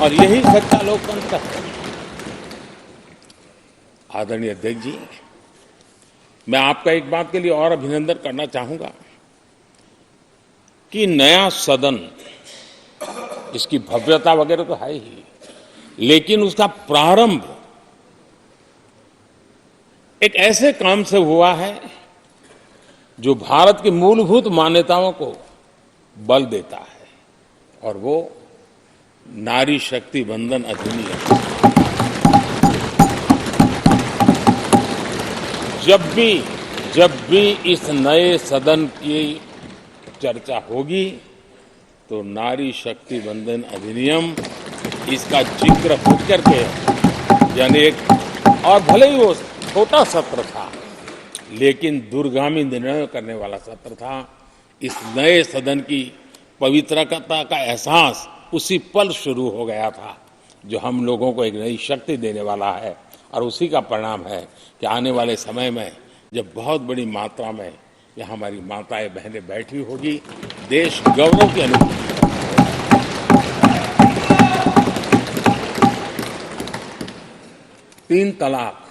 और यही सच्चा लोकतंत्र है। आदरणीय अध्यक्ष जी, मैं आपका एक बात के लिए और अभिनंदन करना चाहूंगा कि नया सदन, इसकी भव्यता वगैरह तो है ही, लेकिन उसका प्रारंभ एक ऐसे काम से हुआ है जो भारत की मूलभूत मान्यताओं को बल देता है, और वो नारी शक्ति वंदन अधिनियम। जब भी इस नए सदन की चर्चा होगी तो नारी शक्ति वंदन अधिनियम, इसका जिक्र होकर के, यानी एक, और भले ही वो छोटा सत्र था लेकिन दूरगामी निर्णय करने वाला सत्र था। इस नए सदन की पवित्रता का एहसास उसी पल शुरू हो गया था, जो हम लोगों को एक नई शक्ति देने वाला है। और उसी का परिणाम है कि आने वाले समय में जब बहुत बड़ी मात्रा में यहाँ हमारी माताएं बहनें बैठी होगी, देश गौरव की अनुभूति। 3 तलाक,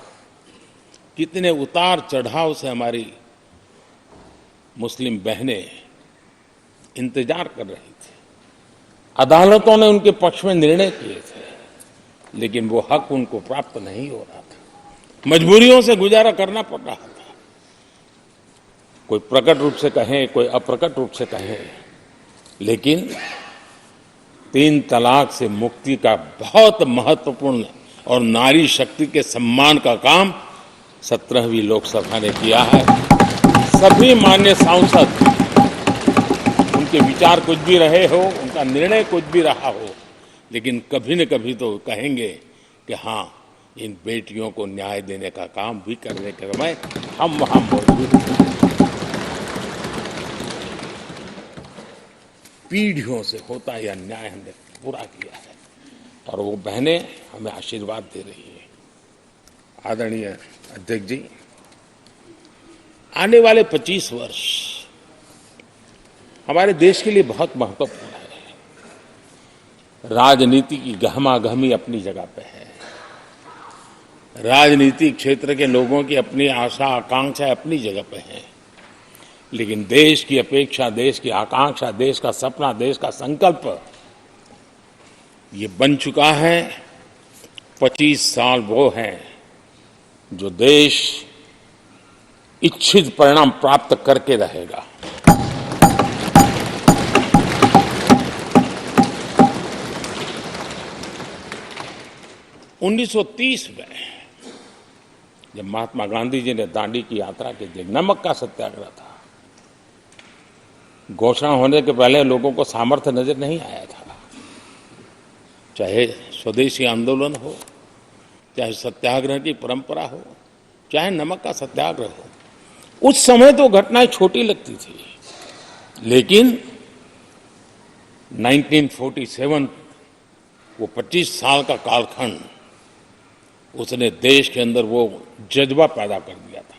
कितने उतार चढ़ाव से हमारी मुस्लिम बहनें इंतजार कर रही थी। अदालतों ने उनके पक्ष में निर्णय किए थे, लेकिन वो हक उनको प्राप्त नहीं हो रहा था। मजबूरियों से गुजारा करना पड़ रहा था। कोई प्रकट रूप से कहें, कोई अप्रकट रूप से कहें, लेकिन 3 तलाक से मुक्ति का बहुत महत्वपूर्ण और नारी शक्ति के सम्मान का काम 17वीं लोकसभा ने किया है। सभी मान्य सांसद, उनके विचार कुछ भी रहे हो, उनका निर्णय कुछ भी रहा हो, लेकिन कभी न कभी तो कहेंगे कि हाँ, इन बेटियों को न्याय देने का काम भी करने के समय हम वहां मौजूद हैं। पीढ़ियों से होता यह न्याय हमने पूरा किया है, और वो बहनें हमें आशीर्वाद दे रही है। आदरणीय अध्यक्ष जी, आने वाले 25 वर्ष हमारे देश के लिए बहुत महत्वपूर्ण है। राजनीति की गहमागहमी अपनी जगह पे है, राजनीतिक क्षेत्र के लोगों की अपनी आशा आकांक्षा अपनी जगह पे है, लेकिन देश की अपेक्षा, देश की आकांक्षा, देश का सपना, देश का संकल्प ये बन चुका है। 25 साल वो हैं जो देश इच्छित परिणाम प्राप्त करके रहेगा। (1930) में जब महात्मा गांधी जी ने दांडी की यात्रा की थी, नमक का सत्याग्रह था। घोषणा होने के पहले लोगों को सामर्थ्य नजर नहीं आया था। चाहे स्वदेशी आंदोलन हो, चाहे सत्याग्रह की परंपरा हो, चाहे नमक का सत्याग्रह हो, उस समय तो घटनाएं छोटी लगती थी, लेकिन 1947, वो 25 साल का कालखंड, उसने देश के अंदर वो जज्बा पैदा कर दिया था।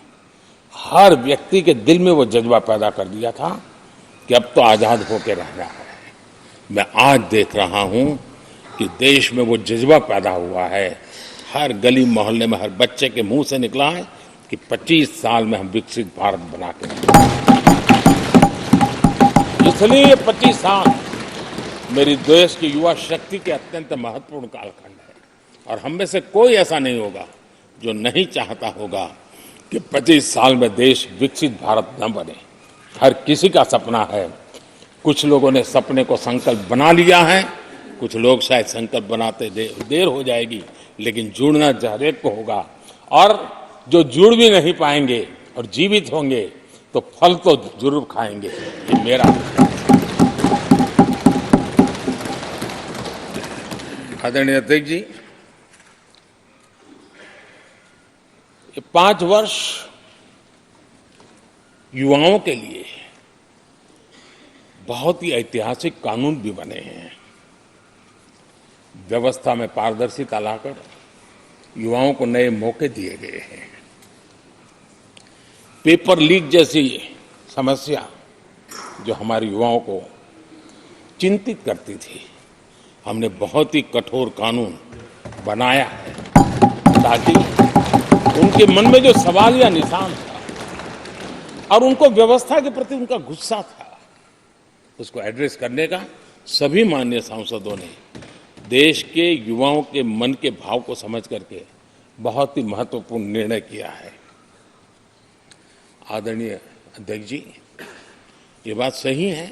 हर व्यक्ति के दिल में वो जज्बा पैदा कर दिया था कि अब तो आजाद होकर रहना है। मैं आज देख रहा हूं कि देश में वो जज्बा पैदा हुआ है। हर गली मोहल्ले में हर बच्चे के मुंह से निकला है कि 25 साल में हम विकसित भारत बना के रहेंगे। इसलिए ये 25 साल मेरी देश की युवा शक्ति के अत्यंत महत्वपूर्ण कालखंड है, और हम में से कोई ऐसा नहीं होगा जो नहीं चाहता होगा कि 25 साल में देश विकसित भारत न बने। हर किसी का सपना है। कुछ लोगों ने सपने को संकल्प बना लिया है, कुछ लोग शायद संकल्प बनाते देर हो जाएगी, लेकिन जुड़ना हर एक को होगा। और जो जुड़ भी नहीं पाएंगे और जीवित होंगे तो फल तो जरूर खाएंगे। ये मेरा आदरणीय अध्यक्ष जी, ये 5 वर्ष युवाओं के लिए बहुत ही ऐतिहासिक कानून भी बने हैं। व्यवस्था में पारदर्शिता लाकर युवाओं को नए मौके दिए गए हैं। पेपर लीक जैसी समस्या जो हमारे युवाओं को चिंतित करती थी, हमने बहुत ही कठोर कानून बनाया है ताकि उनके मन में जो सवाल या निशान था और उनको व्यवस्था के प्रति उनका गुस्सा था, उसको एड्रेस करने का सभी माननीय सांसदों ने देश के युवाओं के मन के भाव को समझ करके बहुत ही महत्वपूर्ण निर्णय किया है। आदरणीय अध्यक्ष जी, ये बात सही है